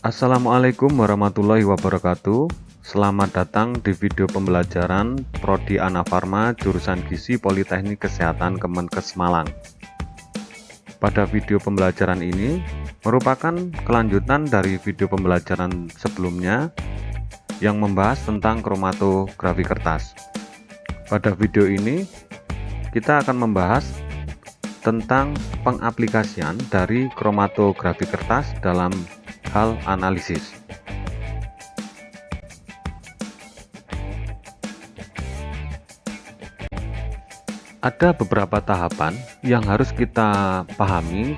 Assalamualaikum warahmatullahi wabarakatuh. Selamat datang di video pembelajaran Prodi Anafarma jurusan Gizi Politeknik Kesehatan Kemenkes Malang. Pada video pembelajaran ini merupakan kelanjutan dari video pembelajaran sebelumnya yang membahas tentang kromatografi kertas. Pada video ini kita akan membahas tentang pengaplikasian dari kromatografi kertas dalam hal analisis. Ada beberapa tahapan yang harus kita pahami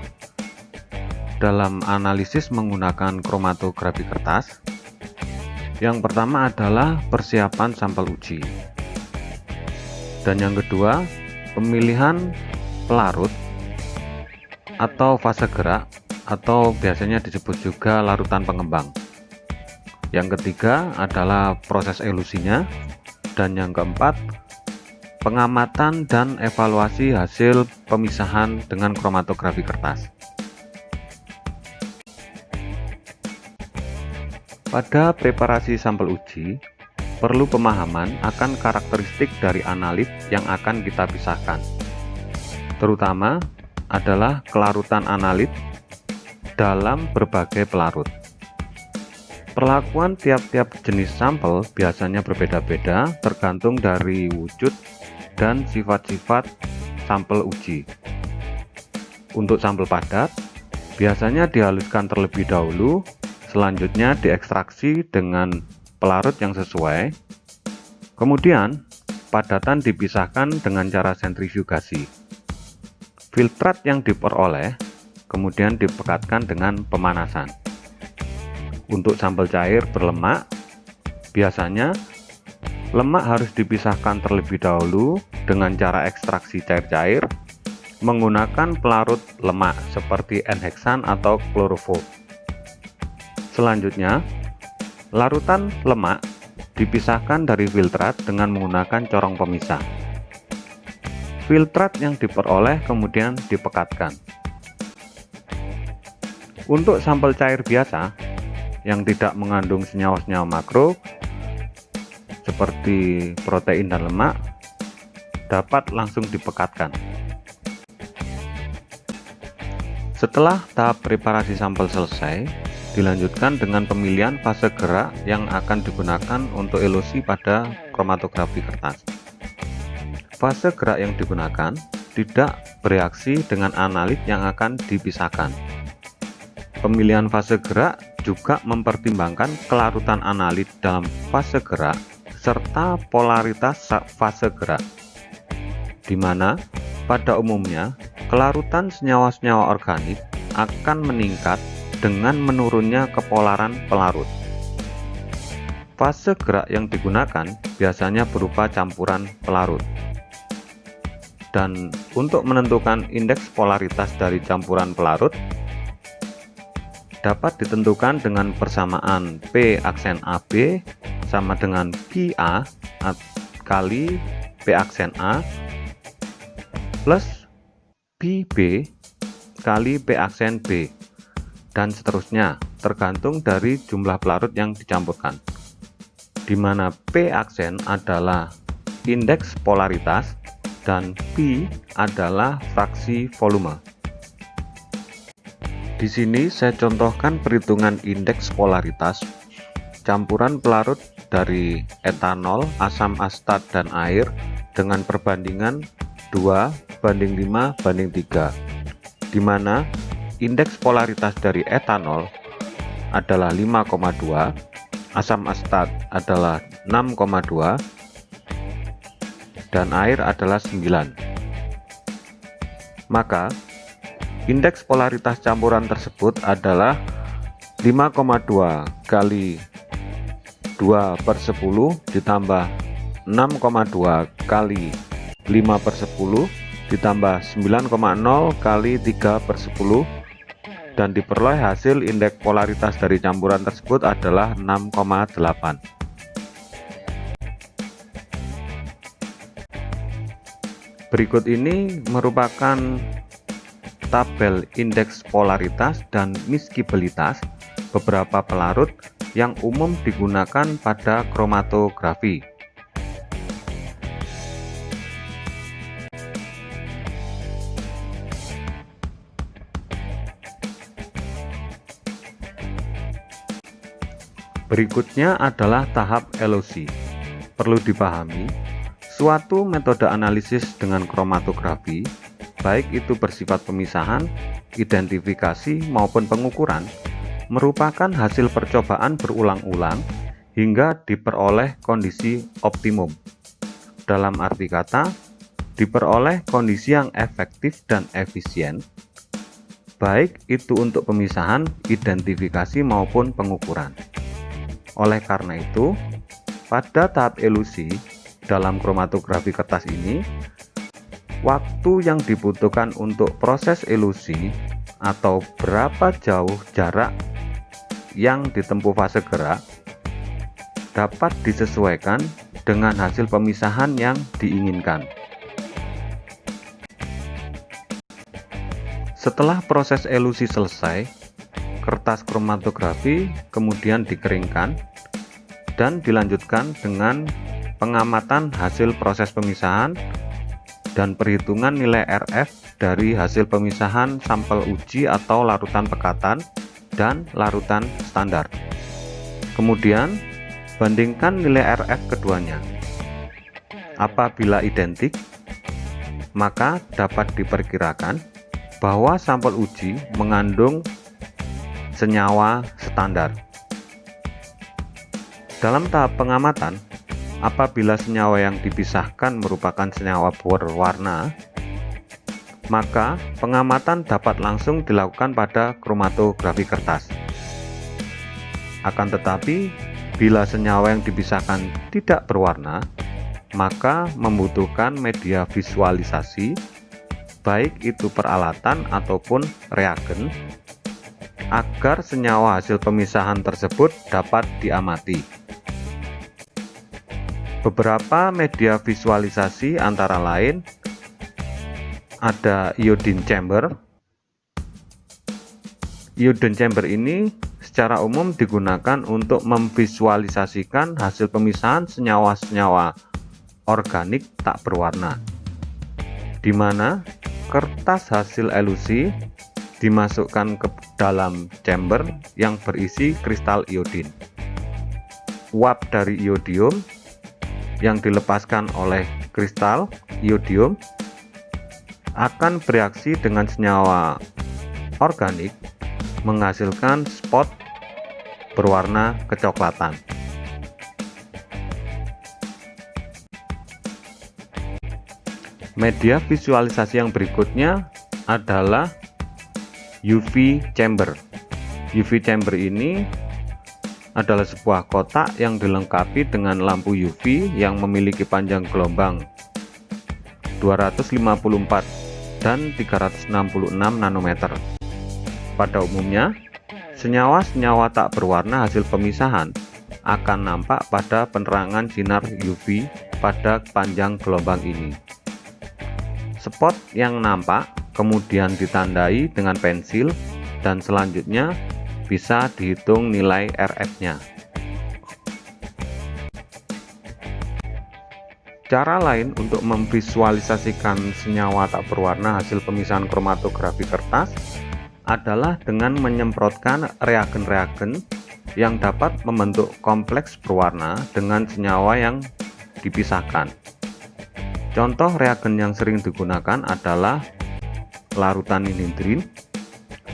dalam analisis menggunakan kromatografi kertas. Yang pertama adalah persiapan sampel uji. Dan yang kedua, pemilihan pelarut atau fase gerak atau biasanya disebut juga larutan pengembang. Yang ketiga adalah proses elusinya, dan yang keempat pengamatan dan evaluasi hasil pemisahan dengan kromatografi kertas. Pada preparasi sampel uji, perlu pemahaman akan karakteristik dari analit yang akan kita pisahkan, terutama adalah kelarutan analit dalam berbagai pelarut. Perlakuan tiap-tiap jenis sampel biasanya berbeda-beda tergantung dari wujud dan sifat-sifat sampel uji. Untuk sampel padat, biasanya dihaluskan terlebih dahulu, selanjutnya diekstraksi dengan pelarut yang sesuai. Kemudian, padatan dipisahkan dengan cara sentrifugasi. Filtrat yang diperoleh kemudian dipekatkan dengan pemanasan. Untuk sampel cair berlemak, biasanya lemak harus dipisahkan terlebih dahulu dengan cara ekstraksi cair-cair menggunakan pelarut lemak seperti N-heksan atau kloroform. Selanjutnya, larutan lemak dipisahkan dari filtrat dengan menggunakan corong pemisah. Filtrat yang diperoleh kemudian dipekatkan. Untuk sampel cair biasa yang tidak mengandung senyawa-senyawa makro seperti protein dan lemak dapat langsung dipekatkan. Setelah tahap preparasi sampel selesai, dilanjutkan dengan pemilihan fase gerak yang akan digunakan untuk elusi pada kromatografi kertas. Fase gerak yang digunakan tidak bereaksi dengan analit yang akan dipisahkan. Pemilihan fase gerak juga mempertimbangkan kelarutan analit dalam fase gerak serta polaritas fase gerak, di mana pada umumnya kelarutan senyawa-senyawa organik akan meningkat dengan menurunnya kepolaran pelarut. Fase gerak yang digunakan biasanya berupa campuran pelarut. Dan untuk menentukan indeks polaritas dari campuran pelarut dapat ditentukan dengan persamaan P aksen AB sama dengan PA kali P aksen A plus PB kali P aksen B, dan seterusnya tergantung dari jumlah pelarut yang dicampurkan, di mana P aksen adalah indeks polaritas dan P adalah fraksi volume. Di sini saya contohkan perhitungan indeks polaritas campuran pelarut dari etanol, asam astat, dan air dengan perbandingan 2:5:3, di mana indeks polaritas dari etanol adalah 5,2, asam astat adalah 6,2, dan air adalah 9. Maka indeks polaritas campuran tersebut adalah 5,2 kali 2/10 ditambah 6,2 kali 5/10 ditambah 9,0 kali 3/10, dan diperoleh hasil indeks polaritas dari campuran tersebut adalah 6,8. Berikut ini merupakan tabel indeks polaritas dan miscibilitas beberapa pelarut yang umum digunakan pada kromatografi. Berikutnya adalah tahap elusi. Perlu dipahami, suatu metode analisis dengan kromatografi, baik itu bersifat pemisahan, identifikasi, maupun pengukuran, merupakan hasil percobaan berulang-ulang hingga diperoleh kondisi optimum. Dalam arti kata, diperoleh kondisi yang efektif dan efisien, baik itu untuk pemisahan, identifikasi, maupun pengukuran. Oleh karena itu, pada tahap elusi dalam kromatografi kertas ini, waktu yang dibutuhkan untuk proses elusi atau berapa jauh jarak yang ditempuh fase gerak dapat disesuaikan dengan hasil pemisahan yang diinginkan. Setelah proses elusi selesai, kertas kromatografi kemudian dikeringkan dan dilanjutkan dengan pengamatan hasil proses pemisahan dan perhitungan nilai RF dari hasil pemisahan sampel uji atau larutan pekatan dan larutan standar. Kemudian, bandingkan nilai RF keduanya. Apabila identik, maka dapat diperkirakan bahwa sampel uji mengandung senyawa standar. Dalam tahap pengamatan, apabila senyawa yang dipisahkan merupakan senyawa berwarna, maka pengamatan dapat langsung dilakukan pada kromatografi kertas. Akan tetapi, bila senyawa yang dipisahkan tidak berwarna, maka membutuhkan media visualisasi, baik itu peralatan ataupun reagen, agar senyawa hasil pemisahan tersebut dapat diamati. Beberapa media visualisasi antara lain ada iodine chamber. Iodine chamber ini secara umum digunakan untuk memvisualisasikan hasil pemisahan senyawa-senyawa organik tak berwarna, di mana kertas hasil elusi dimasukkan ke dalam chamber yang berisi kristal iodin. Uap dari iodium yang dilepaskan oleh kristal iodium akan bereaksi dengan senyawa organik menghasilkan spot berwarna kecoklatan. Media visualisasi yang berikutnya adalah UV chamber. UV chamber ini adalah sebuah kotak yang dilengkapi dengan lampu UV yang memiliki panjang gelombang 254 dan 366 nanometer. Pada umumnya, senyawa-senyawa tak berwarna hasil pemisahan akan nampak pada penerangan sinar UV pada panjang gelombang ini. Spot yang nampak kemudian ditandai dengan pensil dan selanjutnya bisa dihitung nilai RF-nya. Cara lain untuk memvisualisasikan senyawa tak berwarna hasil pemisahan kromatografi kertas adalah dengan menyemprotkan reagen-reagen yang dapat membentuk kompleks berwarna dengan senyawa yang dipisahkan. Contoh reagen yang sering digunakan adalah larutan ninhidrin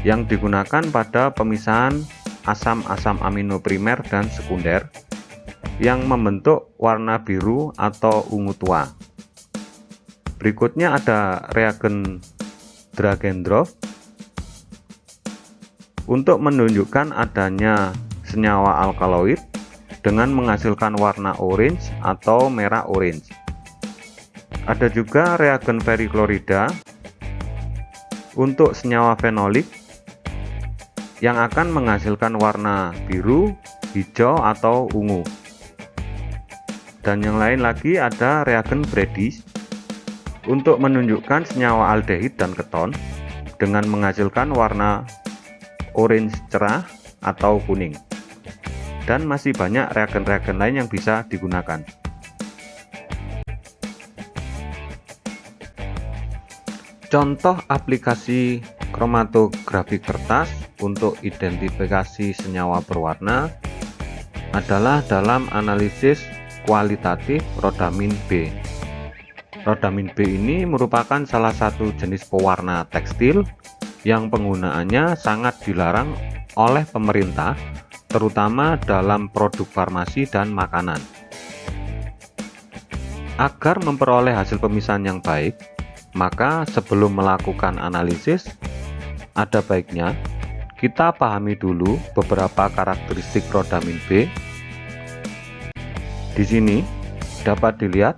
yang digunakan pada pemisahan asam-asam amino primer dan sekunder yang membentuk warna biru atau ungu tua. Berikutnya ada reagen Dragendorf untuk menunjukkan adanya senyawa alkaloid dengan menghasilkan warna orange atau merah orange. Ada juga reagen periklorida untuk senyawa fenolik yang akan menghasilkan warna biru, hijau, atau ungu. Dan yang lain lagi ada reagen Bredish untuk menunjukkan senyawa aldehid dan keton dengan menghasilkan warna orange cerah atau kuning. Dan masih banyak reagen-reagen lain yang bisa digunakan. Contoh aplikasi kromatografi kertas untuk identifikasi senyawa berwarna adalah dalam analisis kualitatif rhodamin B. Rhodamin B ini merupakan salah satu jenis pewarna tekstil yang penggunaannya sangat dilarang oleh pemerintah, terutama dalam produk farmasi dan makanan. Agar memperoleh hasil pemisahan yang baik, maka sebelum melakukan analisis, ada baiknya kita pahami dulu beberapa karakteristik rhodamin B. Di sini dapat dilihat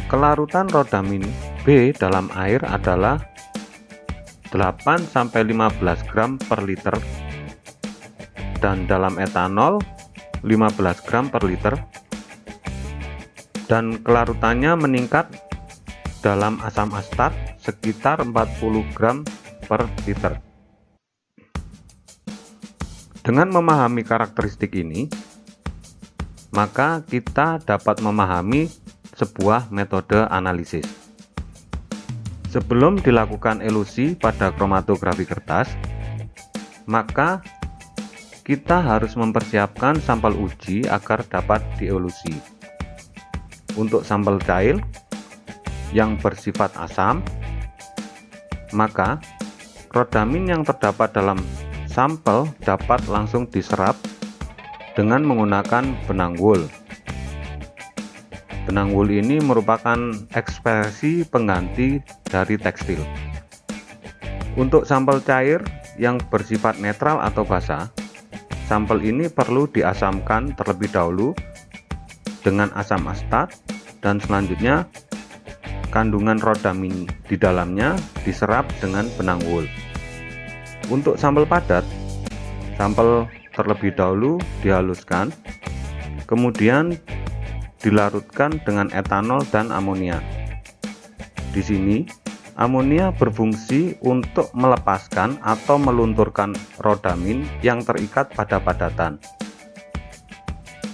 kelarutan rhodamin B dalam air adalah 8-15 gram per liter dan dalam etanol 15 gram per liter, dan kelarutannya meningkat dalam asam astat sekitar 40 gram per liter. Dengan memahami karakteristik ini, maka kita dapat memahami sebuah metode analisis. Sebelum dilakukan elusi pada kromatografi kertas, maka kita harus mempersiapkan sampel uji agar dapat dielusi. Untuk sampel cair yang bersifat asam, maka rhodamin yang terdapat dalam sampel dapat langsung diserap dengan menggunakan benang wool. Benang wool ini merupakan ekspresi pengganti dari tekstil. Untuk sampel cair yang bersifat netral atau basah, sampel ini perlu diasamkan terlebih dahulu dengan asam astat, dan selanjutnya kandungan rhodamin di dalamnya diserap dengan benang wool. Untuk sampel padat, sampel terlebih dahulu dihaluskan, kemudian dilarutkan dengan etanol dan amonia. Di sini, amonia berfungsi untuk melepaskan atau melunturkan rhodamin yang terikat pada padatan.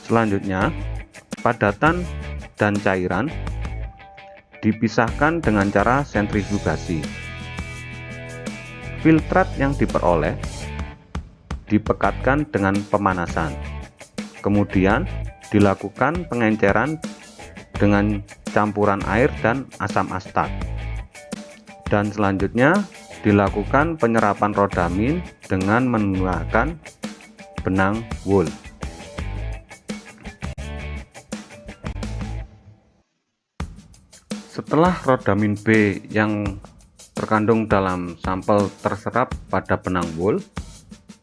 Selanjutnya, padatan dan cairan dipisahkan dengan cara sentrifugasi. Filtrat yang diperoleh dipekatkan dengan pemanasan. Kemudian dilakukan pengenceran dengan campuran air dan asam astat. Dan selanjutnya dilakukan penyerapan rhodamin dengan menggunakan benang wool. Setelah rhodamin B yang terkandung dalam sampel terserap pada benang wool,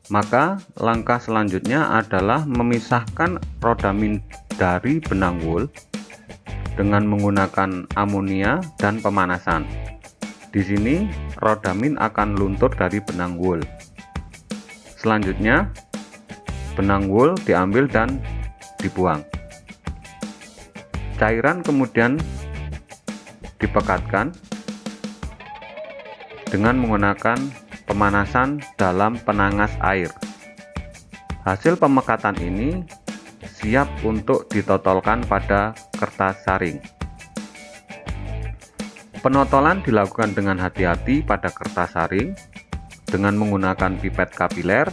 maka langkah selanjutnya adalah memisahkan rhodamin dari benang wool dengan menggunakan amonia dan pemanasan. Di sini rhodamin akan luntur dari benang wool. Selanjutnya, benang wool diambil dan dibuang. Cairan kemudian dipekatkan dengan menggunakan pemanasan dalam penangas air. Hasil pemekatan ini siap untuk ditotolkan pada kertas saring. Penotolan dilakukan dengan hati-hati pada kertas saring dengan menggunakan pipet kapiler,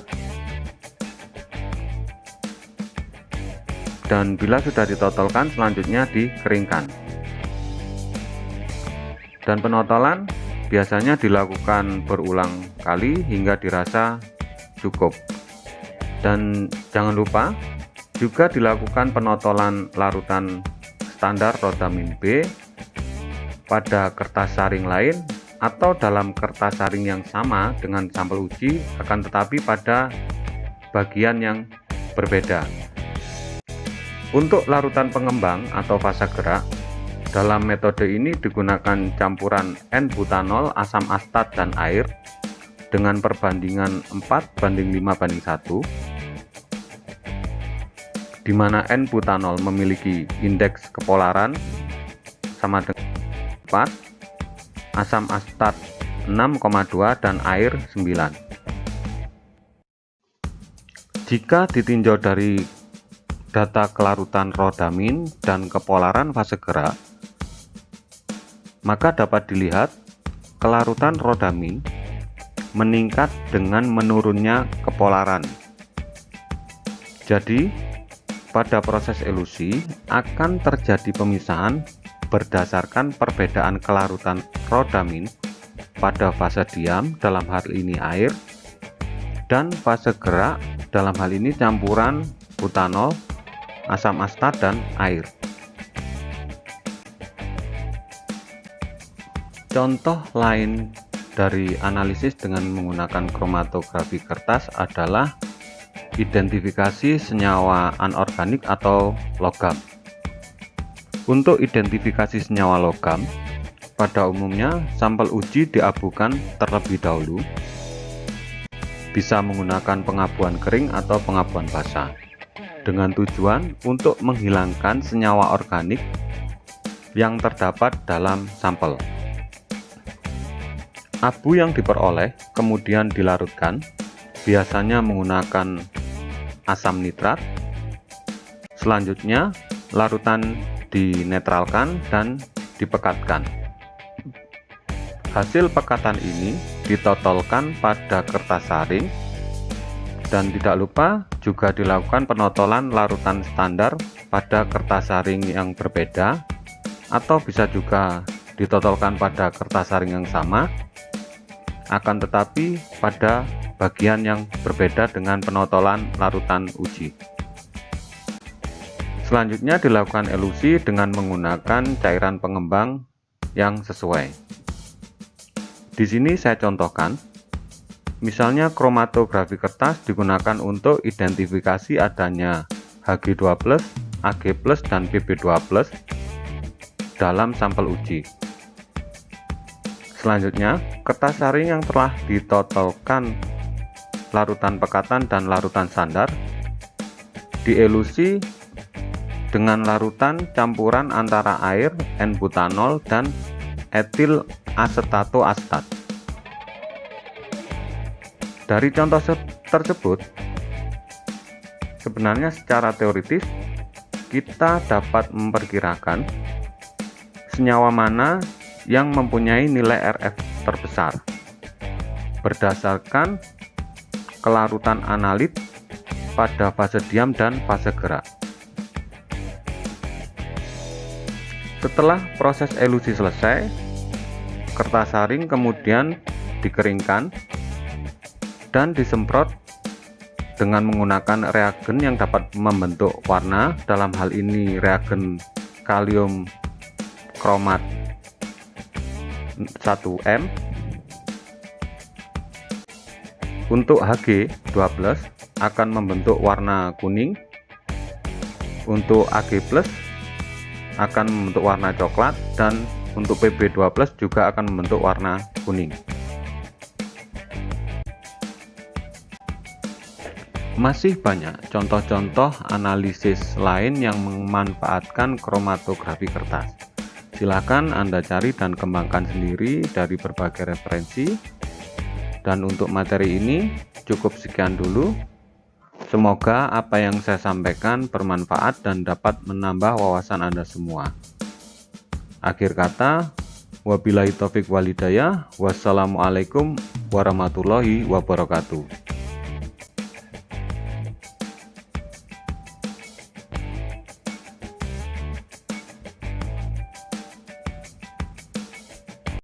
dan bila sudah ditotolkan selanjutnya dikeringkan. Dan penotolan biasanya dilakukan berulang kali hingga dirasa cukup. Dan jangan lupa juga dilakukan penotolan larutan standar rhodamin B pada kertas saring lain atau dalam kertas saring yang sama dengan sampel uji, akan tetapi pada bagian yang berbeda. Untuk larutan pengembang atau fasa gerak, dalam metode ini digunakan campuran N-butanol, asam astat, dan air dengan perbandingan 4:5:1, di mana N-butanol memiliki indeks kepolaran sama dengan 4, asam astat 6,2, dan air 9. Jika ditinjau dari data kelarutan rodamin dan kepolaran fase gerak, maka dapat dilihat kelarutan rodamin meningkat dengan menurunnya kepolaran. Jadi, pada proses elusi akan terjadi pemisahan berdasarkan perbedaan kelarutan rodamin pada fase diam, dalam hal ini air, dan fase gerak, dalam hal ini campuran butanol, asam asetat, dan air. Contoh lain dari analisis dengan menggunakan kromatografi kertas adalah identifikasi senyawa anorganik atau logam. Untuk identifikasi senyawa logam, pada umumnya sampel uji diabukan terlebih dahulu, bisa menggunakan pengabuan kering atau pengabuan basah, dengan tujuan untuk menghilangkan senyawa organik yang terdapat dalam sampel. Abu yang diperoleh kemudian dilarutkan, biasanya menggunakan asam nitrat. Selanjutnya, larutan dinetralkan dan dipekatkan. Hasil pekatan ini ditotolkan pada kertas saring, dan tidak lupa juga dilakukan penotolan larutan standar pada kertas saring yang berbeda, atau bisa juga ditotolkan pada kertas saring yang sama, akan tetapi pada bagian yang berbeda dengan penotolan larutan uji. Selanjutnya dilakukan elusi dengan menggunakan cairan pengembang yang sesuai. Di sini saya contohkan, misalnya kromatografi kertas digunakan untuk identifikasi adanya Hg2+, Ag+, dan Pb2+ dalam sampel uji. Selanjutnya, kertas saring yang telah ditotolkan larutan pekatan dan larutan standar dielusi dengan larutan campuran antara air, N-butanol, dan etil asetato-asetat. Dari contoh tersebut, sebenarnya secara teoritis kita dapat memperkirakan senyawa mana yang mempunyai nilai RF terbesar berdasarkan kelarutan analit pada fase diam dan fase gerak. Setelah proses elusi selesai, kertas saring kemudian dikeringkan dan disemprot dengan menggunakan reagen yang dapat membentuk warna, dalam hal ini reagen kalium kromat 1M. Untuk Hg12 akan membentuk warna kuning, untuk Ag+ akan membentuk warna coklat, dan untuk Pb2+ juga akan membentuk warna kuning. Masih banyak contoh-contoh analisis lain yang memanfaatkan kromatografi kertas. Silakan Anda cari dan kembangkan sendiri dari berbagai referensi. Dan untuk materi ini cukup sekian dulu. Semoga apa yang saya sampaikan bermanfaat dan dapat menambah wawasan Anda semua. Akhir kata, wabillahi taufik wal hidayah. Wassalamualaikum warahmatullahi wabarakatuh.